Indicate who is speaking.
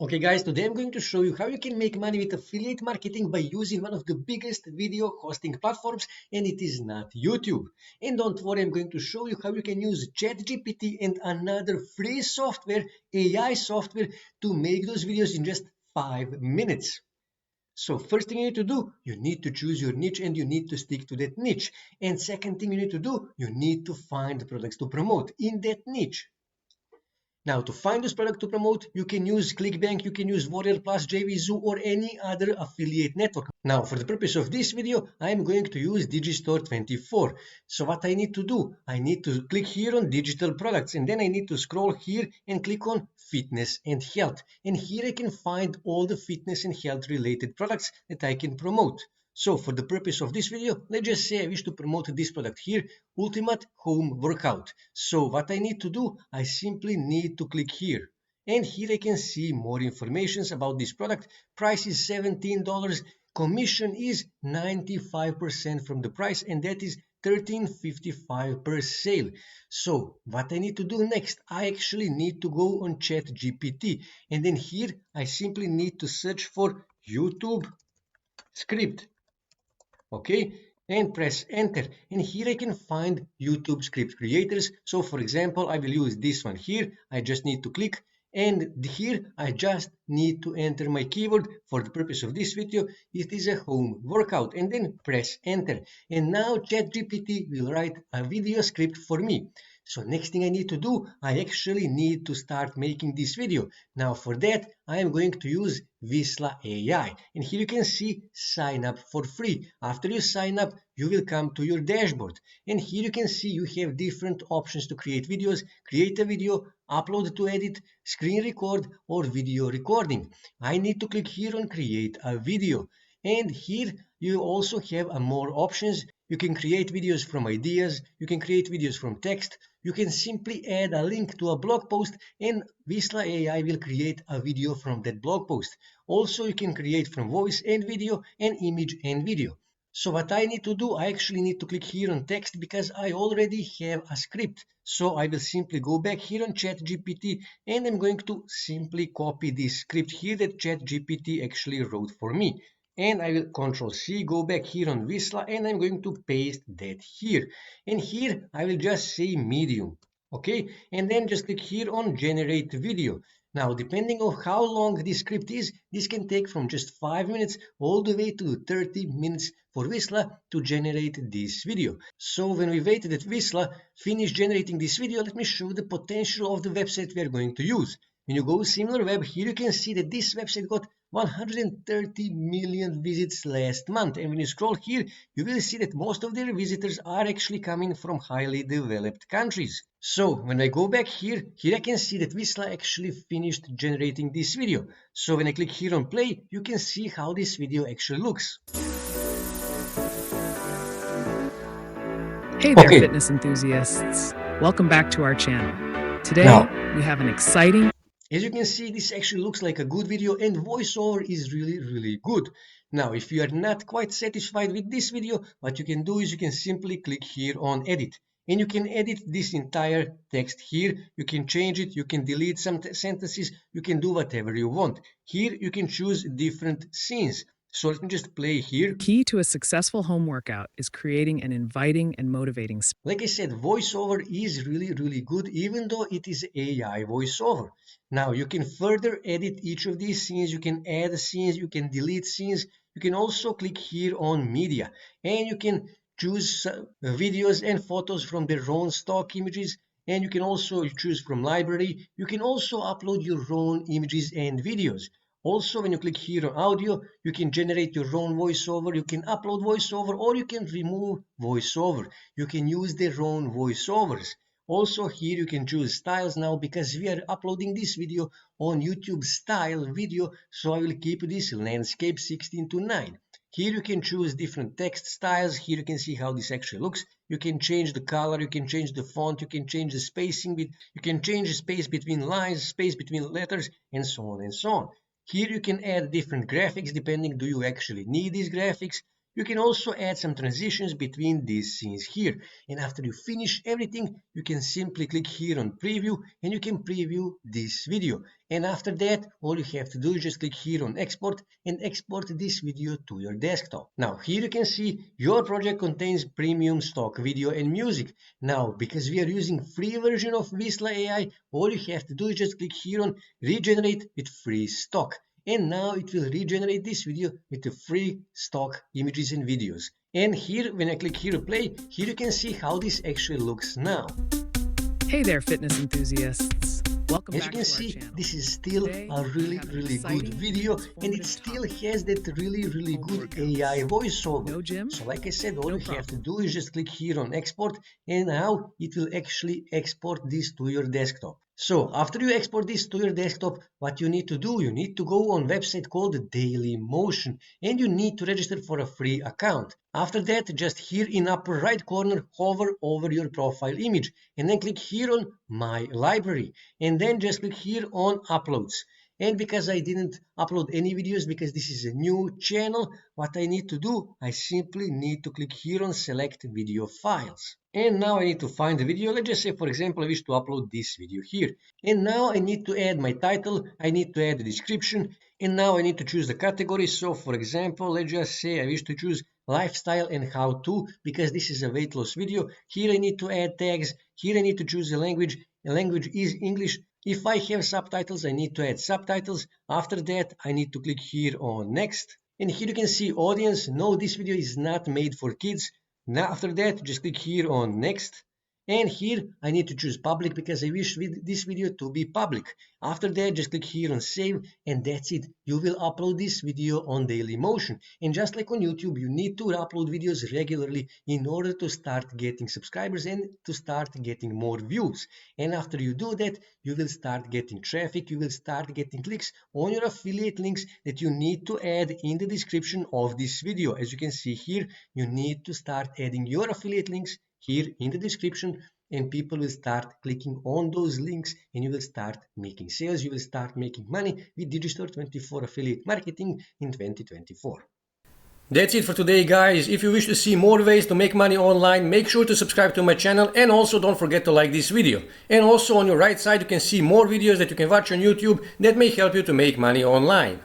Speaker 1: Okay guys, today I'm going to show you how you can make money with affiliate marketing by using one of the biggest video hosting platforms, and it is not YouTube. And don't worry, I'm going to show you how you can use ChatGPT and another free software, AI software, to make those videos in just 5 minutes. So first thing you need to do, you need to choose your niche and you need to stick to that niche. And second thing you need to do, you need to find the products to promote in that niche. Now, to find this product to promote, you can use ClickBank, you can use Warrior Plus, JVZoo, or any other affiliate network. Now, for the purpose of this video, I am going to use Digistore24. So what I need to do, I need to click here on digital products, and then I need to scroll here and click on fitness and health. And here I can find all the fitness and health related products that I can promote. So for the purpose of this video, let's just say I wish to promote this product here, Ultimate Home Workout. So what I need to do, I simply need to click here. And here I can see more information about this product. Price is $17. Commission is 95% from the price, and that is $13.55 per sale. So what I need to do next, I actually need to go on ChatGPT. And then here I simply need to search for YouTube script. Okay, and press enter, and here I can find YouTube script creators. So for example, I will use this one here. I just need to click, and here I just need to enter my keyword. For the purpose of this video, it is a home workout, and then press enter, and now ChatGPT will write a video script for me. So next thing I need to do, I actually need to start making this video. Now for that, I am going to use Visla AI. And here you can see sign up for free. After you sign up, you will come to your dashboard. And here you can see you have different options to create videos, create a video, upload to edit, screen record, or video recording. I need to click here on create a video. And here you also have more options. You can create videos from ideas, you can create videos from text, you can simply add a link to a blog post, and Visla AI will create a video from that blog post. Also, you can create from voice and video, and image and video. So what I need to do, I actually need to click here on text because I already have a script. So I will simply go back here on ChatGPT, and I'm going to simply copy this script here that ChatGPT actually wrote for me. And I will Control C, go back here on Visla, and I'm going to paste that here. And here I will just say medium. Okay, and then just click here on generate video. Now, depending on how long this script is, this can take from just 5 minutes all the way to 30 minutes for Visla to generate this video. So when we wait that Visla finish generating this video, let me show the potential of the website we are going to use. When you go similar web, here you can see that this website got 130 million visits last month, and when you scroll here, you will see that most of their visitors are actually coming from highly developed countries. So when I go back here I can see that Visla actually finished generating this video. So when I click here on play, you can see how this video actually looks.
Speaker 2: Hey there, fitness enthusiasts. Welcome back to our channel. Today, we have an exciting...
Speaker 1: As you can see, this actually looks like a good video, and voiceover is really good. Now, if you are not quite satisfied with this video, what you can do is you can simply click here on edit. And you can edit this entire text here. You can change it, you can delete some sentences, you can do whatever you want. Here you can choose different scenes. So let me just play here.
Speaker 2: The key to a successful home workout is creating an inviting and motivating space.
Speaker 1: Like I said, voiceover is really good, even though it is AI voiceover. Now you can further edit each of these scenes, you can add scenes, you can delete scenes, you can also click here on media, and you can choose videos and photos from their own stock images, and you can also choose from library. You can also upload your own images and videos. Also, when you click here on audio, you can generate your own voiceover, you can upload voiceover, or you can remove voiceover. You can use their own voiceovers. Also here you can choose styles now, because we are uploading this video on YouTube style video, so I will keep this landscape 16:9. Here you can choose different text styles. Here you can see how this actually looks. You can change the color, you can change the font, you can change the spacing, you can change the space between lines, space between letters, and so on and so on. Here you can add different graphics depending, do you actually need these graphics? You can also add some transitions between these scenes here. And after you finish everything, you can simply click here on preview and you can preview this video. And after that, all you have to do is just click here on export and export this video to your desktop. Now here you can see your project contains premium stock video and music. Now because we are using free version of Visla AI, all you have to do is just click here on regenerate with free stock. And now it will regenerate this video with the free stock images and videos. And here, when I click here to play, here you can see how this actually looks now.
Speaker 2: Hey there, fitness enthusiasts. Welcome
Speaker 1: As
Speaker 2: back
Speaker 1: you can
Speaker 2: to our
Speaker 1: see,
Speaker 2: channel.
Speaker 1: this is still
Speaker 2: Today,
Speaker 1: a really
Speaker 2: we have an
Speaker 1: good
Speaker 2: exciting,
Speaker 1: video, and it
Speaker 2: informative
Speaker 1: still
Speaker 2: topic.
Speaker 1: has that really
Speaker 2: Home
Speaker 1: good
Speaker 2: workouts.
Speaker 1: AI voiceover.
Speaker 2: No gym,
Speaker 1: So like I said, all
Speaker 2: no
Speaker 1: you have to
Speaker 2: problem.
Speaker 1: do is just click here on export, and now it will actually export this to your desktop. So after you export this to your desktop, what you need to do, you need to go on a website called Daily Motion, and you need to register for a free account. After that, just here in upper right corner, hover over your profile image, and then click here on My Library, and then just click here on Uploads. And because I didn't upload any videos because this is a new channel, what I need to do, I simply need to click here on Select Video Files. And now I need to find the video. Let's just say, for example, I wish to upload this video here. And now I need to add my title, I need to add the description, and now I need to choose the category. So for example, let's just say I wish to choose lifestyle and how to, because this is a weight loss video. Here I need to add tags, here I need to choose the language is English. If I have subtitles, I need to add subtitles. After that, I need to click here on next. And here you can see audience. No, this video is not made for kids. Now after that, just click here on next. And here I need to choose public because I wish this video to be public. After that, just click here on save, and that's it. You will upload this video on Dailymotion. And just like on YouTube, you need to upload videos regularly in order to start getting subscribers and to start getting more views. And after you do that, you will start getting traffic, you will start getting clicks on your affiliate links that you need to add in the description of this video. As you can see here, you need to start adding your affiliate links here in the description, and people will start clicking on those links, and you will start making sales, you will start making money with Digistore 24 affiliate marketing in 2024.
Speaker 3: That's it for today, guys. If you wish to see more ways to make money online, make sure to subscribe to my channel, and also don't forget to like this video. And also on your right side you can see more videos that you can watch on YouTube that may help you to make money online.